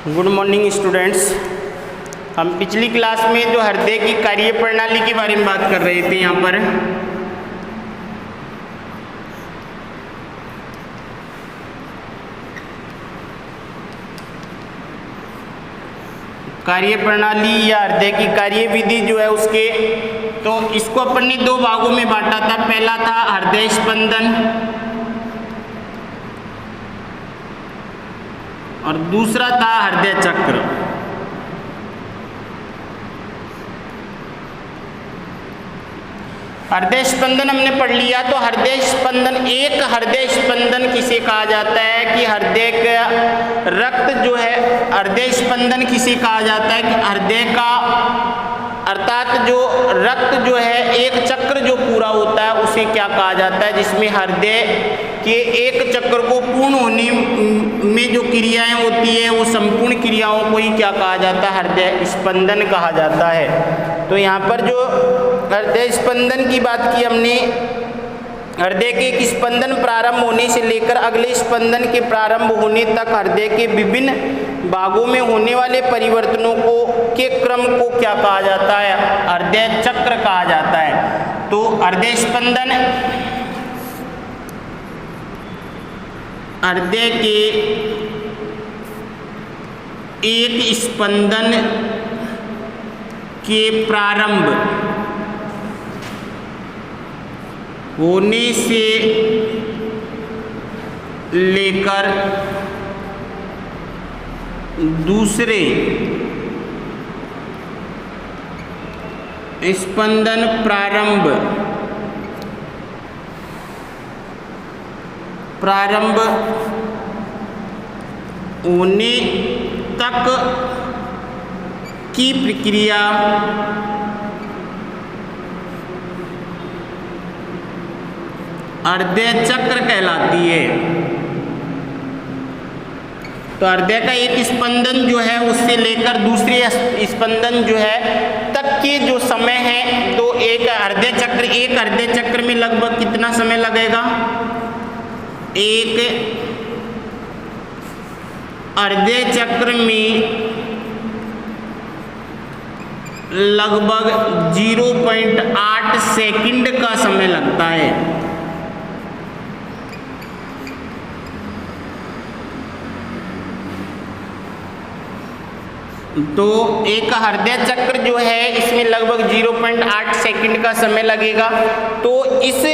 Good morning students. हम पिछली class में जो हृदय की कार्य प्रणाली के बारे में बात कर रहे थे। यहाँ पर कार्य प्रणाली या हृदय की कार्य विधि जो है उसके, तो इसको अपन ने दो भागों में बांटा था। पहला था हृदय स्पंदन और दूसरा था हृदय चक्र। हृदय स्पंदन हमने पढ़ लिया। तो हृदय स्पंदन, एक हृदय स्पंदन किसे कहा जाता है कि हृदय का रक्त जो है, हृदय स्पंदन किसे कहा जाता है कि हृदय का अर्थात जो रक्त जो है एक चक्र जो पूरा होता है उसे क्या कहा जाता है, जिसमें हृदय के एक चक्र को पूर्ण होने में जो क्रियाएं होती है वो संपूर्ण क्रियाओं को ही क्या कहा जाता है, हृदय स्पंदन कहा जाता है। तो यहाँ पर जो हृदय स्पंदन की बात की हमने, हृदय के एक स्पंदन प्रारंभ होने से लेकर अगले स्पंदन के प्रारंभ होने तक हृदय के विभिन्न भागों में होने वाले परिवर्तनों को के क्रम को क्या कहा जाता है, हृदय चक्र कहा जाता है। तो हृदय स्पंदन हृदय के एक स्पंदन के प्रारंभ होने से लेकर दूसरे स्पंदन प्रारंभ होने तक की प्रक्रिया हृदय चक्र कहलाती है। तो हृदय का एक स्पंदन जो है उससे लेकर दूसरे स्पंदन जो है तक के जो समय है, तो एक हृदय चक्र में लगभग कितना समय लगेगा, एक हृदय चक्र में लगभग 0.8 सेकंड का समय लगता है। तो एक हृदय चक्र जो है इसमें लगभग 0.8 सेकंड का समय लगेगा। तो इस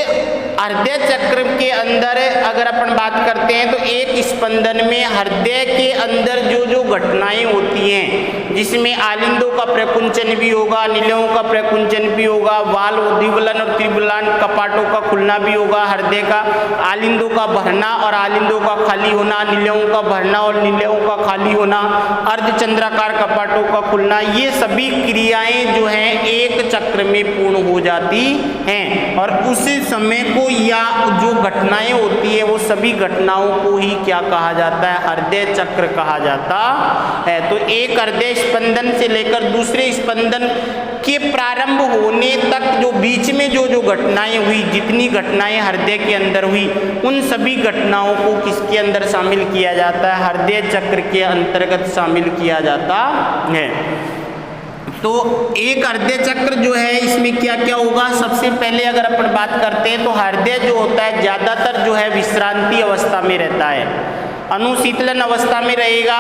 हृदय चक्र के अंदर अगर अपन बात करते हैं तो एक स्पंदन में हृदय के अंदर जो जो घटनाएं होती हैं, जिसमें आलिंदों का प्रकुंचन भी होगा, निलयों का प्रकुंचन भी होगा, वाल्व द्विबलन और त्रिबलन कपाटों का खुलना भी होगा, हृदय का आलिंदों का भरना और आलिंदों का खाली होना, निलयों का भरना और निलयों का खाली होना, अर्धचंद्राकार कपाटों का खुलना, ये सभी क्रियाएं जो हैं एक चक्र में पूर्ण हो जाती हैं। और उस समय को या जो घटनाएं होती है वो सभी घटनाओं को ही क्या कहा जाता है, हृदय चक्र कहा जाता है। तो एक हृदय स्पंदन से लेकर दूसरे स्पंदन के प्रारंभ होने तक जो बीच में जो जो घटनाएं हुई, जितनी घटनाएं हृदय के अंदर हुई, उन सभी घटनाओं को किसके अंदर शामिल किया जाता है, हृदय चक्र के अंतर्गत शामिल किया जाता है। तो एक हृदय चक्र जो है इसमें क्या क्या होगा, सबसे पहले अगर अपन बात करते हैं तो हृदय जो होता है ज्यादातर जो है विश्रांति अवस्था में रहता है, अनुशीतलन अवस्था में रहेगा।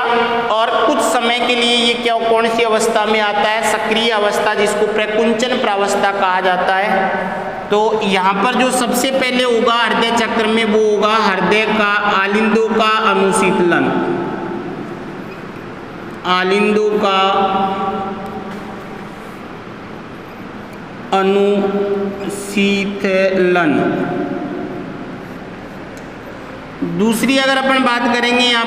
और कुछ समय के लिए ये क्या, कौन सी अवस्था में आता है, सक्रिय अवस्था, जिसको प्रकुंचन प्रावस्था कहा जाता है। तो यहाँ पर जो सबसे पहले होगा हृदय चक्र में वो होगा हृदय का आलिंदों का अनुशीतलन, आलिंदों का अनुशीतलन। दूसरी अगर अपन बात करेंगे यहाँ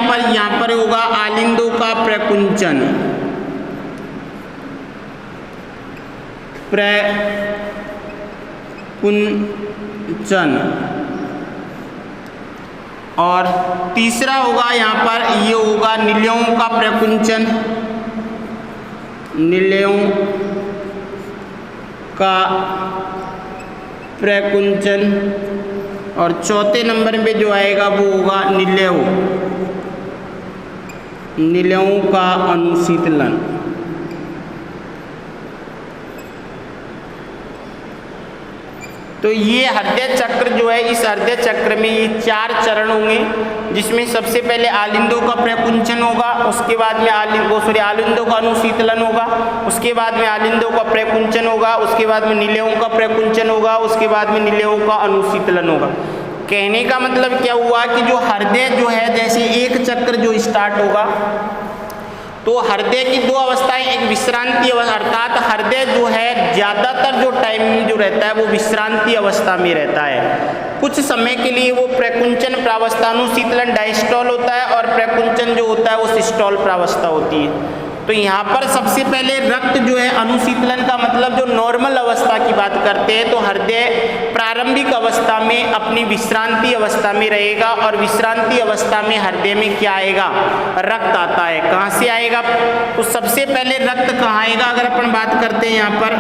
पर होगा आलिंदों का प्रकुंचन, और तीसरा होगा यहाँ पर ये होगा निलयों का प्रकुंचन, निलयों का प्रकुंचन। और चौथे नंबर पे जो आएगा वो होगा निलयों निलयों का अनुशीतलन। तो ये हृदय चक्र जो है, इस हृदय चक्र में ये 4 चरण होंगे, जिसमें सबसे पहले आलिंदों का प्रकुंचन होगा, उसके बाद में आलिंदों का अनुशीतलन होगा, उसके बाद में आलिंदों का प्रकुंचन होगा, उसके बाद में निलयों का प्रकुंचन होगा, उसके बाद में निलयों का अनुशीतलन होगा। कहने का मतलब क्या हुआ कि जो हृदय जो है, जैसे एक चक्र जो स्टार्ट होगा तो हृदय की 2 अवस्थाएं, एक विश्रांति अवस्था, अर्थात हृदय जो है ज़्यादातर जो टाइम जो रहता है वो विश्रांति अवस्था में रहता है। कुछ समय के लिए वो प्रकुंचन प्रावस्था, अनुशीतलन डायस्टॉल होता है और प्रकुंचन जो होता है वो सिस्टॉल प्रावस्था होती है। तो यहाँ पर सबसे पहले रक्त जो है, अनुशीतलन का मतलब जो नॉर्मल अवस्था की बात करते हैं, तो हृदय प्रारंभिक अवस्था में अपनी विश्रांति अवस्था में रहेगा और विश्रांति अवस्था में हृदय में क्या आएगा, रक्त आता है। कहाँ से आएगा? तो सबसे पहले रक्त कहाँ आएगा? अगर अपन बात करते हैं यहाँ पर